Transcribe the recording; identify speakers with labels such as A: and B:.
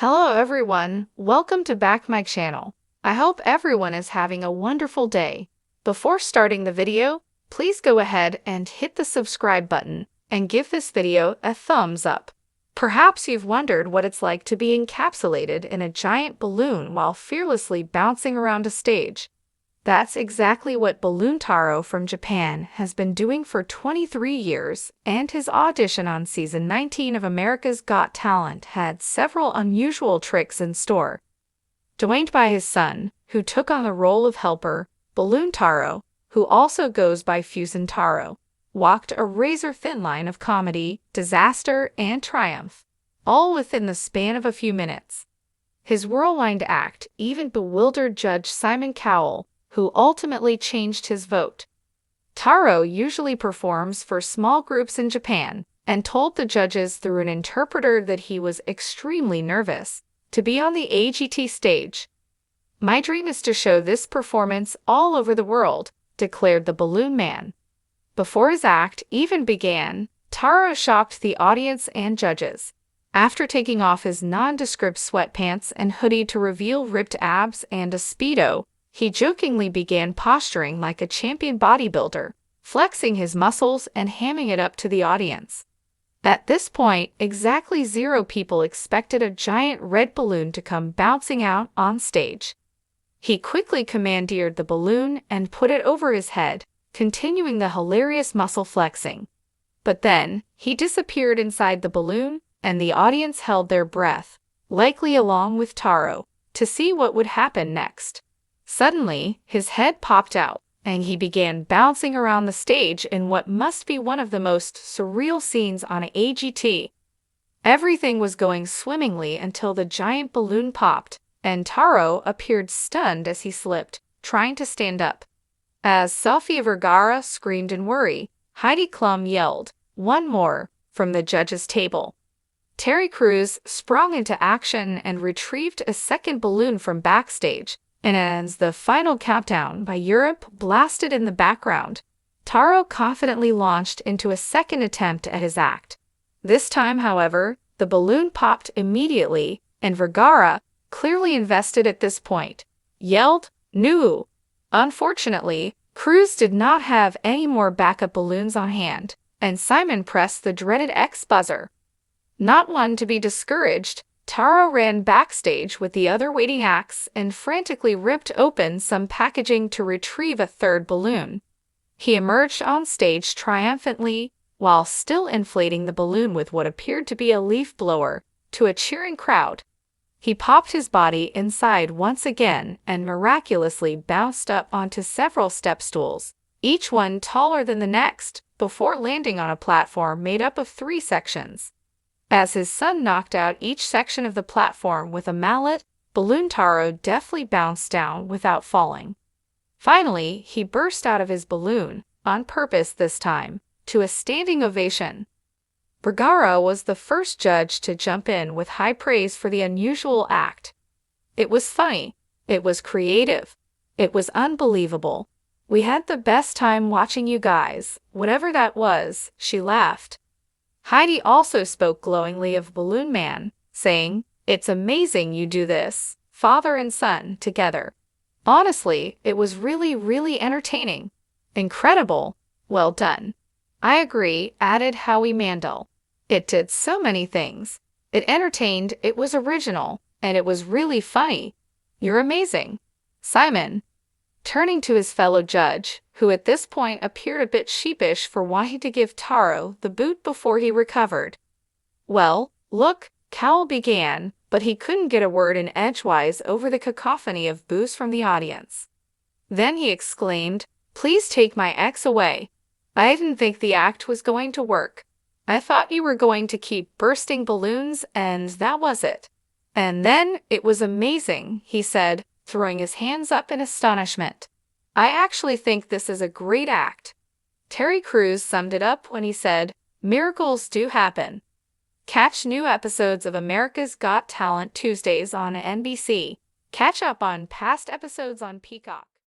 A: Hello everyone, welcome to back my channel. I hope everyone is having a wonderful day. Before starting the video, please go ahead and hit the subscribe button and give this video a thumbs up. Perhaps you've wondered what it's like to be encapsulated in a giant balloon while fearlessly bouncing around a stage. That's exactly what Balloon Taro from Japan has been doing for 23 years, and his audition on season 19 of America's Got Talent had several unusual tricks in store. Joined by his son, who took on the role of helper, Balloon Taro, who also goes by Fusen Taro, walked a razor-thin line of comedy, disaster, and triumph, all within the span of a few minutes. His whirlwind act even bewildered Judge Simon Cowell, who ultimately changed his vote. Taro usually performs for small groups in Japan and told the judges through an interpreter that he was extremely nervous to be on the AGT stage. "My dream is to show this performance all over the world," declared the Balloon Man. Before his act even began, Taro shocked the audience and judges. After taking off his nondescript sweatpants and hoodie to reveal ripped abs and a Speedo, he jokingly began posturing like a champion bodybuilder, flexing his muscles and hamming it up to the audience. At this point, exactly 0 people expected a giant red balloon to come bouncing out on stage. He quickly commandeered the balloon and put it over his head, continuing the hilarious muscle flexing. But then, he disappeared inside the balloon, and the audience held their breath, likely along with Taro, to see what would happen next. Suddenly, his head popped out, and he began bouncing around the stage in what must be one of the most surreal scenes on AGT. Everything was going swimmingly until the giant balloon popped, and Taro appeared stunned as he slipped, trying to stand up. As Sofia Vergara screamed in worry, Heidi Klum yelled, "One more," from the judges' table. Terry Crews sprung into action and retrieved a second balloon from backstage, and as the final countdown by Europe blasted in the background, Taro confidently launched into a second attempt at his act. This time, however, the balloon popped immediately, and Vergara, clearly invested at this point, yelled, "No!" Unfortunately, Crews did not have any more backup balloons on hand, and Simon pressed the dreaded X buzzer. Not one to be discouraged, Taro ran backstage with the other waiting acts and frantically ripped open some packaging to retrieve a third balloon. He emerged on stage triumphantly, while still inflating the balloon with what appeared to be a leaf blower, to a cheering crowd. He popped his body inside once again and miraculously bounced up onto several step stools, each one taller than the next, before landing on a platform made up of 3 sections. As his son knocked out each section of the platform with a mallet, Balloon Taro deftly bounced down without falling. Finally, he burst out of his balloon, on purpose this time, to a standing ovation. Vergara was the first judge to jump in with high praise for the unusual act. "It was funny. It was creative. It was unbelievable. We had the best time watching you guys, whatever that was," she laughed. Heidi also spoke glowingly of Balloon Man, saying, "It's amazing you do this, father and son, together. Honestly, it was really entertaining. Incredible. Well done." "I agree," added Howie Mandel. "It did so many things. It entertained, it was original, and it was really funny. You're amazing, Simon." Turning to his fellow judge, who at this point appeared a bit sheepish for wanting to give Taro the boot before he recovered. "Well, look," Cowell began, but he couldn't get a word in edgewise over the cacophony of boos from the audience. Then he exclaimed, "Please take my ex away. I didn't think the act was going to work. I thought you were going to keep bursting balloons, and that was it. And then, it was amazing," he said, throwing his hands up in astonishment. "I actually think this is a great act." Terry Crews summed it up when he said, "Miracles do happen." Catch new episodes of America's Got Talent Tuesdays on NBC. Catch up on past episodes on Peacock.